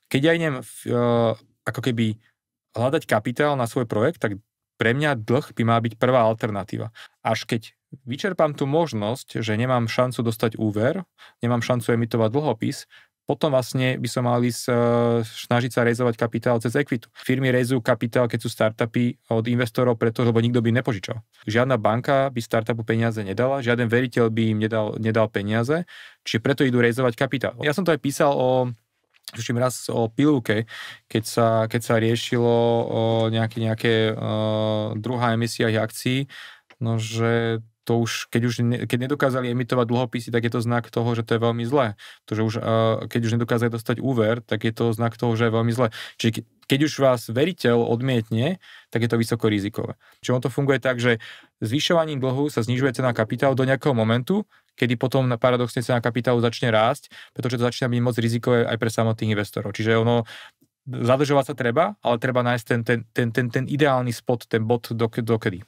keď ja idem ako keby hľadať kapitál na svoj projekt, tak pre mňa dlh by mal byť prvá alternatíva. Až keď vyčerpám tú možnosť, že nemám šancu dostať úver, nemám šancu emitovať dlhopis, potom vlastne by som mal ísť snažiť sa rejzovať kapitál cez equitu. Firmy rejzujú kapitál, keď sú startupy od investorov, lebo nikto by im nepožičal. Žiadna banka by startupu peniaze nedala, žiaden veriteľ by im nedal peniaze, čiže preto idú rejzovať kapitál. Ja som to aj písal raz o pilulke, keď sa riešilo nejaké druhá emisia akcií, no že to už, keď nedokázali emitovať dlhopisy, tak je to znak toho, že to je veľmi zlé. Keď už nedokázali dostať úver, tak je to znak toho, že je veľmi zlé. Čiže keď už vás veriteľ odmietne, tak je to vysoko rizikové. Čiže on to funguje tak, že zvyšovaním dlhu sa znižuje cena kapitálu do nejakého momentu, kedy potom paradoxne cena kapitálu začne rásť, pretože to začína byť moc rizikové aj pre samotných investorov. Čiže zadržovať sa treba, ale treba nájsť ten ideálny spot, ten bod dokedy.